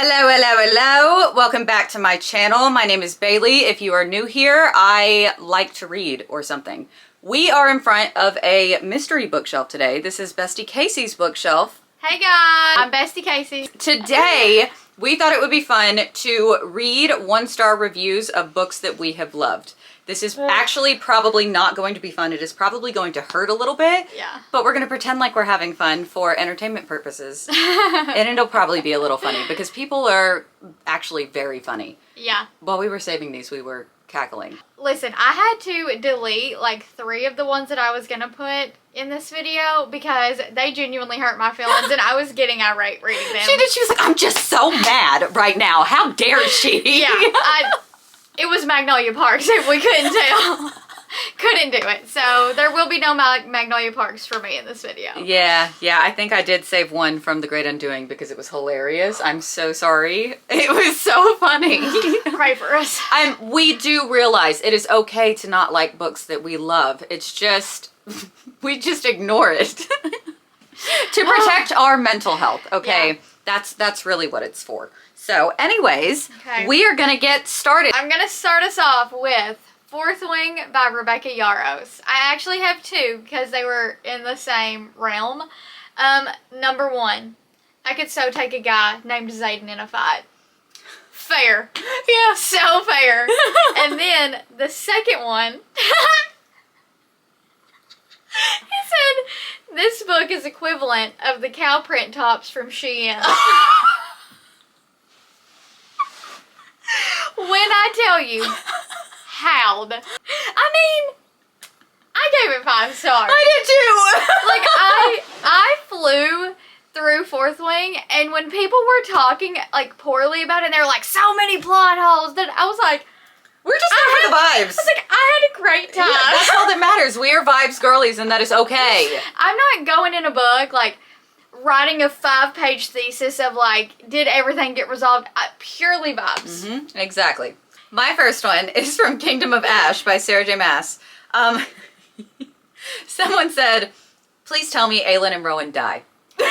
Hello, hello, hello. Welcome back to my channel. My name is Bailey. If you are new here, I like to read or something. We are in front of a mystery bookshelf today. This is Bestie Casey's bookshelf. Hey guys, I'm Bestie Casey. Today, we thought it would be fun to read one-star reviews of books that we have loved. This is actually probably not going to be fun. It is probably going to hurt a little bit. Yeah. But we're going to pretend like we're having fun for entertainment purposes. And it'll probably be a little funny because people are actually very funny. Yeah. While we were saving these, we were cackling. Listen, I had to delete like 3 of the ones that I was going to put in this video because they genuinely hurt my feelings and I was getting irate reading them. She did. She was like, I'm just so mad right now. How dare she? Yeah. It was Magnolia Parks if we couldn't tell. Couldn't do it. So there will be no Magnolia Parks for me in this video. Yeah, I think I did save one from The Great Undoing because it was hilarious. I'm so sorry. It was so funny. Pray for us. We do realize it is okay to not like books that we love. It's just, we just ignore it. To protect our mental health, okay? Yeah. That's really what it's for. So anyways, we are gonna get started. I'm gonna start us off with Fourth Wing by Rebecca Yarros. I actually have 2 because they were in the same realm. Number 1, I could so take a guy named Zayden in a fight. Fair. Yeah. So fair. And then the second one, he said, this book is equivalent of the cow print tops from Shein. When I tell you, howled. I mean, I gave it 5 stars. I did too. Like, I flew through Fourth Wing, and when people were talking, like, poorly about it, and they were like, so many plot holes, that I was like, we're just there for the vibes. I was like, I had a great time. Yeah, that's all that matters. We are vibes girlies, and that is okay. I'm not going in a book, like, writing a 5-page thesis of, like, did everything get resolved? Purely vibes. Mm-hmm, exactly. My first one is from Kingdom of Ash by Sarah J. Maas. Someone said, please tell me Aelin and Rowan die. That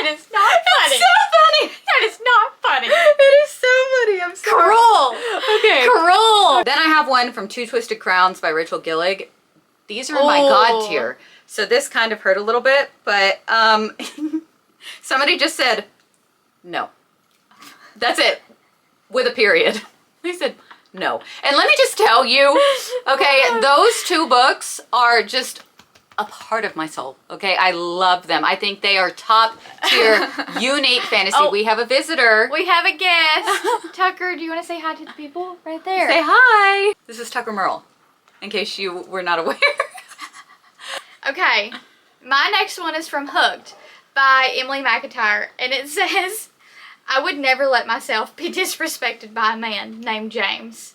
is not funny. It's so funny. That is not funny. It is so funny. I'm sorry. Cruel. Okay. Cruel. Then I have one from Two Twisted Crowns by Rachel Gillig. These are in my God tier. So this kind of hurt a little bit, but somebody just said, no. That's it. With a period. They said, no. And let me just tell you, okay, those 2 books are just a part of my soul, okay? I love them. I think they are top tier, unique fantasy. Oh, we have a visitor. We have a guest. Tucker, do you want to say hi to the people right there? Say hi. This is Tucker Merle, in case you were not aware. Okay, my next one is from Hooked by Emily McIntyre, and it says, I would never let myself be disrespected by a man named James.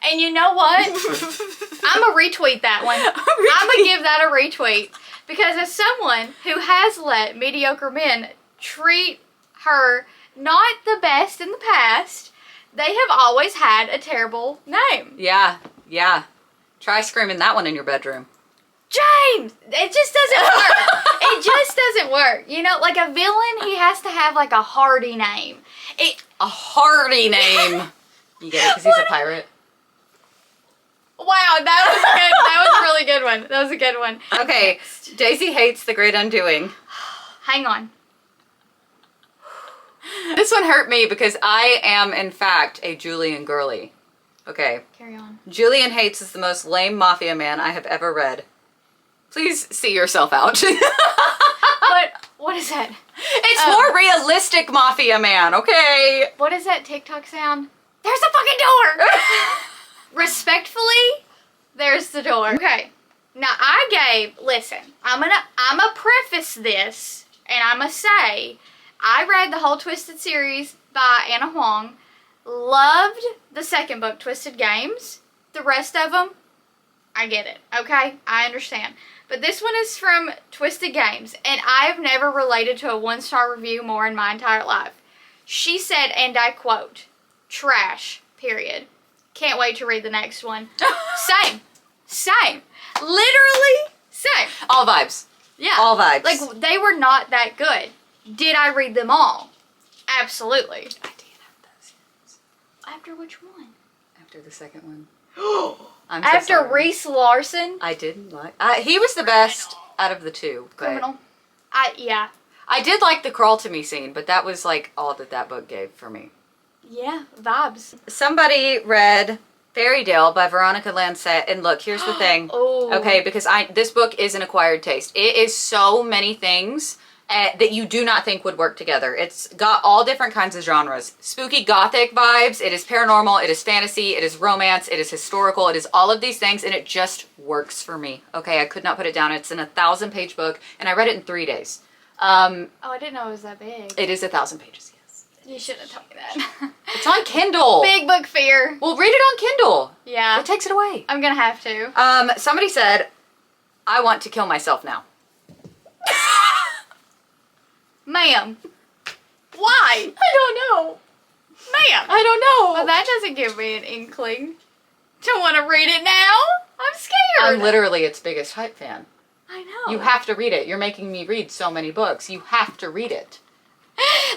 And you know what? I'm going to retweet that one. I'm going to give that a retweet. Because as someone who has let mediocre men treat her not the best in the past, they have always had a terrible name. Yeah. Try screaming that one in your bedroom. James! It just doesn't work. It just doesn't work. You know, like a villain, he has to have like a hearty name. A hearty name. You get it? Because he's a pirate. Wow, that was good. That was a really good one. That was a good one. Okay, Daisy hates The Great Undoing. Hang on. This one hurt me because I am, in fact, a Julian girly. Okay. Carry on. Julian Hates is the most lame mafia man I have ever read. Please see yourself out. What is that? It's more realistic mafia man, okay? What is that TikTok sound? There's a fucking door! Respectfully, there's the door. Okay. Now listen, I'm gonna preface this, and I'm gonna say, I read the whole Twisted series by Anna Huang, loved the second book, Twisted Games. The rest of them, I get it, okay? I understand. But this one is from Twisted Games, and I've never related to a 1-star review more in my entire life. She said, and I quote, trash, period. Can't wait to read the next one. Same. Literally same. All vibes. Yeah. All vibes. Like, they were not that good. Did I read them all? Absolutely. I did have those. After which one? After the second one. I'm so After sorry. Reese Larson? I didn't like. He was the best out of the two. But Criminal. Yeah. I did like the crawl to me scene, but that was like all that book gave for me. Yeah, vibes. Somebody read Fairy Tale by Veronica Lancet, and look, here's the thing. Oh. Okay, because this book is an acquired taste. It is so many things that you do not think would work together. It's got all different kinds of genres. Spooky gothic vibes, it is paranormal, it is fantasy, it is romance, it is historical, it is all of these things, and it just works for me. Okay, I could not put it down. It's an 1,000-page book, and I read it in 3 days. Oh, I didn't know it was that big. It is 1,000 pages, yes. You shouldn't have told me that. It's on Kindle. Big book fear. Well, read it on Kindle. Yeah. It takes it away. I'm gonna have to. Somebody said, I want to kill myself now. Ma'am. Why? I don't know. Ma'am. I don't know. Well, that doesn't give me an inkling to want to read it now. I'm scared. I'm literally its biggest hype fan. I know. You have to read it. You're making me read so many books. You have to read it.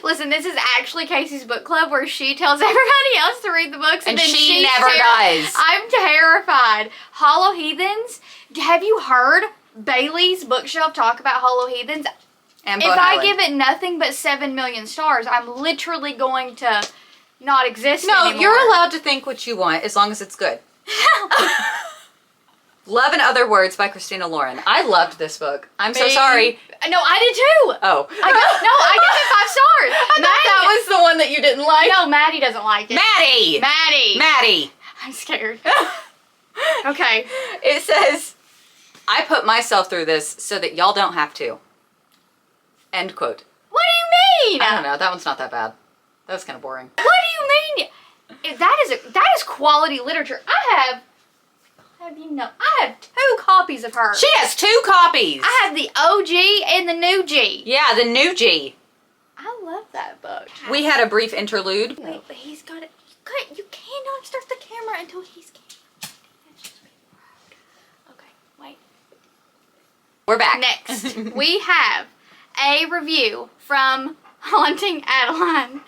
Listen, this is actually Casey's book club where she tells everybody else to read the books And then she she's never does. I'm terrified. Hollow Heathens. Have you heard Bailey's bookshelf talk about Hollow Heathens? And If Bone I Island. give it nothing but 7 million stars, I'm literally going to not exist No, anymore. you're allowed to think what you want as long as it's good. Love in Other Words by Christina Lauren. I loved this book. I'm so sorry. No, I did too. Oh. I give it 5 stars. That was the one that you didn't like. No, Maddie doesn't like it. Maddie! Maddie. I'm scared. Okay. It says, I put myself through this so that y'all don't have to. End quote. What do you mean? I don't know. That one's not that bad. That was kind of boring. What do you mean? That is quality literature. I have 2 copies of her. She has 2 copies. I have the OG and the new G. Yeah, the new G. I love that book. We had a brief interlude. Wait, but he's got it. You cannot start the camera until he's. Okay, wait. We're back. Next, we have a review from Haunting Adeline.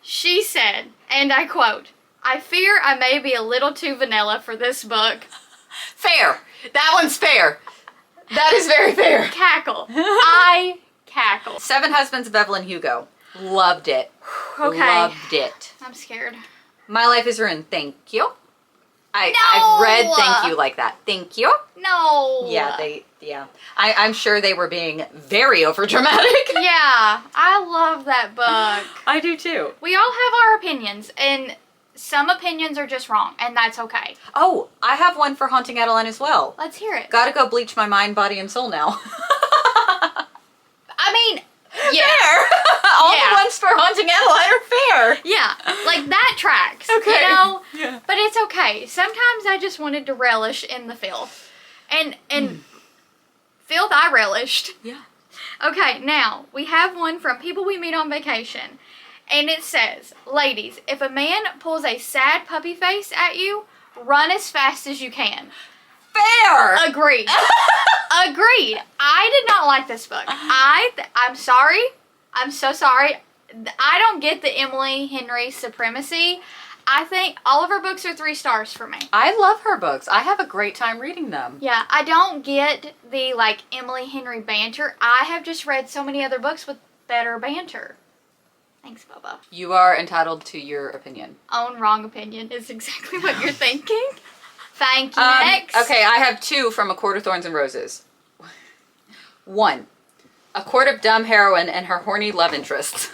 She said, and I quote, "I fear I may be a little too vanilla for this book." Fair. That one's fair. That is very fair. Cackle. I cackle. 7 Husbands of Evelyn Hugo. Loved it. Okay. Loved it. I'm scared. My Life is Ruined. Thank you. I've No! read thank you like that. Thank you. No. Yeah. I'm sure they were being very overdramatic. Yeah, I love that book. I do too. We all have our opinions, and some opinions are just wrong, and that's okay. Oh, I have one for Haunting Adeline as well. Let's hear it. Gotta go bleach my mind, body, and soul now. I mean, yeah. Fair. All Yeah. the ones for Haunting Adeline are fair. Yeah, like that tracks. Okay. You know? Yeah. But it's okay. Sometimes I just wanted to relish in the filth. And filth I relished. Yeah. Okay, now we have one from People We Meet on Vacation. And it says, "Ladies, if a man pulls a sad puppy face at you, run as fast as you can." Fair. Agreed. Agreed. I did not like this book. I'm sorry. I'm so sorry. I don't get the Emily Henry supremacy. I think all of her books are 3 stars for me. I love her books. I have a great time reading them. Yeah, I don't get the, like, Emily Henry banter. I have just read so many other books with better banter. Thanks, Bubba. You are entitled to your opinion. Own wrong opinion is exactly what you're thinking. Thank you. Next. Okay, I have 2 from A Court of Thorns and Roses. 1. A Court of Dumb Heroine and Her Horny Love Interest.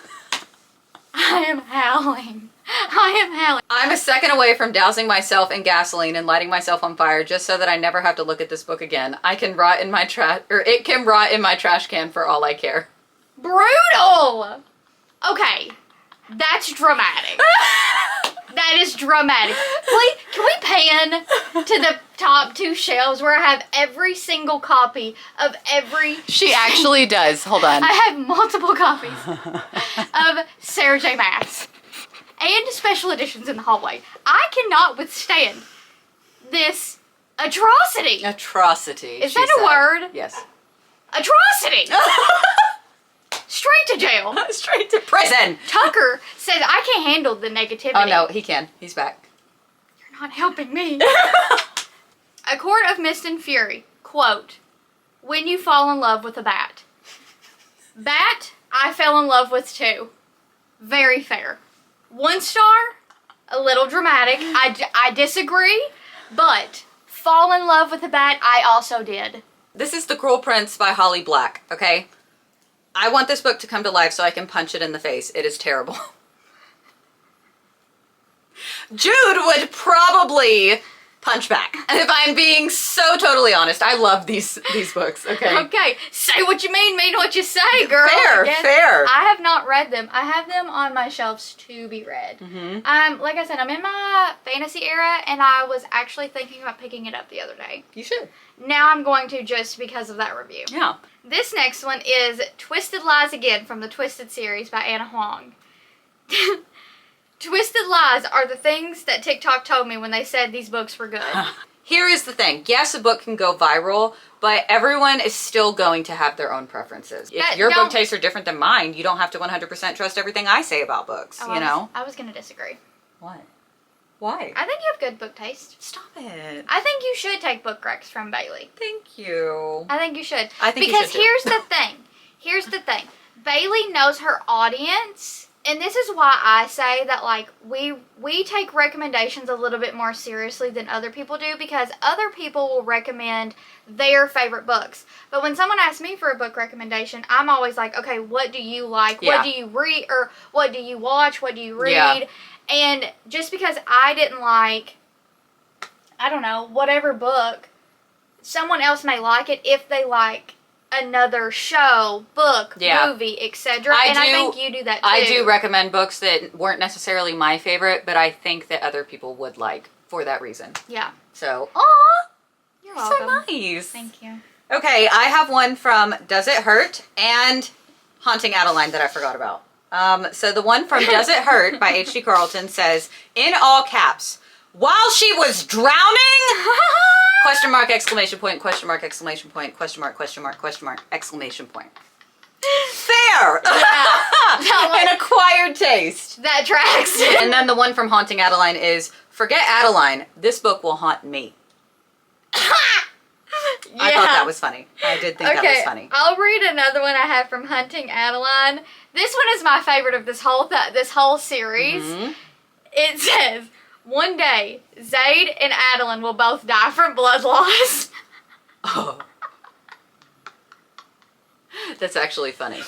I am howling. I am howling. I'm a second away from dousing myself in gasoline and lighting myself on fire just so that I never have to look at this book again. I can rot in my it can rot in my trash can for all I care. Brutal! Okay, that's dramatic. That is dramatic. Please, can we pan to the top 2 shelves where I have every single copy of every... She actually does. Hold on. I have multiple copies of Sarah J. Maas. And special editions in the hallway. I cannot withstand this atrocity. Atrocity. Is she that a said. word? Yes. Atrocity! straight to jail. Straight to prison. Tucker says I can't handle the negativity. Oh no, he can. He's back. You're not helping me. A Court of Mist and Fury, quote, when you fall in love with a bat. Bat, I fell in love with too. Very fair. 1 star, a little dramatic. I disagree, but fall in love with a bat, I also did. This is The Cruel Prince by Holly Black, okay? I want this book to come to life so I can punch it in the face. It is terrible. Jude would probably punch back. And if I'm being so totally honest, I love these books, okay? Okay, say what you mean what you say, girl. Fair, fair. I have not read them. I have them on my shelves to be read. Like I said, I'm in my fantasy era, and I was actually thinking about picking it up the other day. You should. Now I'm going to just because of that review. Yeah. This next one is Twisted Lies Again from the Twisted series by Anna Huang. Twisted lies are the things that TikTok told me when they said these books were good. Here is the thing. Yes, a book can go viral, but everyone is still going to have their own preferences. If your book tastes are different than mine, you don't have to 100% trust everything I say about books, you know? I was going to disagree. What? Why? I think you have good book taste. Stop it. I think you should take book recs from Bailey. Thank you. I think you should. I think because you should here's the thing. Here's the thing. Bailey knows her audience. And this is why I say that, like, we take recommendations a little bit more seriously than other people do, because other people will recommend their favorite books. But when someone asks me for a book recommendation, I'm always like, okay, what do you like? Yeah. What do you read? Or what do you watch? What do you read? Yeah. And just because I didn't like, I don't know, whatever book, someone else may like it if they like another show, book, movie, etc. And I think you do that too. I do recommend books that weren't necessarily my favorite, but I think that other people would like for that reason. Yeah. So, aw, you're welcome. So nice. Thank you. Okay, I have one from Does It Hurt and Haunting Adeline that I forgot about. So the one from Does It Hurt by H.D. Carlton says, in all caps, while she was drowning? Question mark, exclamation point, question mark, exclamation point, question mark, exclamation point. Fair! Yeah. An acquired taste. That tracks. And then the one from Haunting Adeline is, forget Adeline, this book will haunt me. Yeah. I thought that was funny. I did think that was funny. I'll read another one I have from Hunting Adeline. This one is my favorite of this whole series. Mm-hmm. It says, one day, Zaid and Adeline will both die from blood loss. Oh. That's actually funny.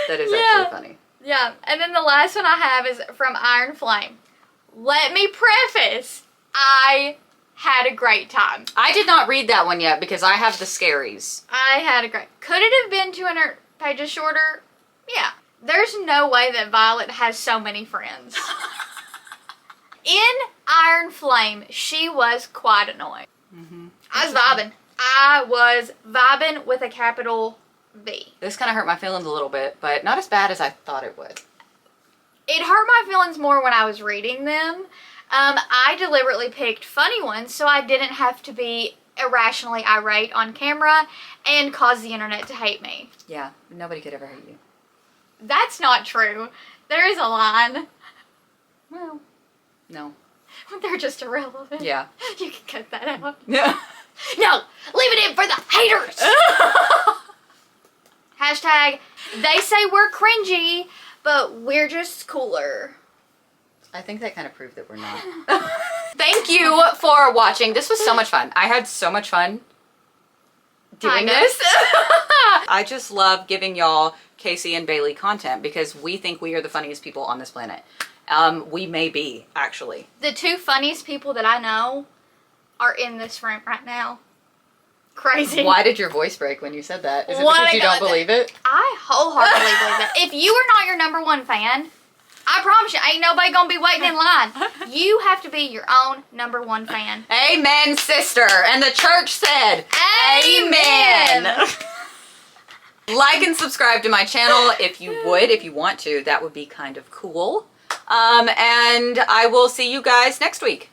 That is actually funny. Yeah, and then the last one I have is from Iron Flame. Let me preface, I had a great time. I did not read that one yet because I have the scaries. I had a great... Could it have been 200 pages shorter? Yeah. There's no way that Violet has so many friends. In Iron Flame, she was quite annoying. Mm-hmm. I was vibing with a capital V. This kind of hurt my feelings a little bit, but not as bad as I thought it would. It hurt my feelings more when I was reading them. I deliberately picked funny ones so I didn't have to be irrationally irate on camera and cause the internet to hate me. Yeah, nobody could ever hate you. That's not true. There is a line. Well, no. They're just irrelevant. Yeah. You can cut that out. Yeah. No, leave it in for the haters. Hashtag, they say we're cringy, but we're just cooler. I think that kind of proved that we're not. Thank you for watching. This was so much fun. I had so much fun doing this. I just love giving y'all Casey and Bailey content because we think we are the funniest people on this planet. We may be, actually. The two funniest people that I know are in this room right now. Crazy. Why did your voice break when you said that? Is it because you don't believe it? I wholeheartedly believe that. If you are not your #1 fan, I promise you, ain't nobody gonna be waiting in line. You have to be your own #1 fan. Amen, sister. And the church said, Amen. Like and subscribe to my channel if you would, if you want to. That would be kind of cool. And I will see you guys next week.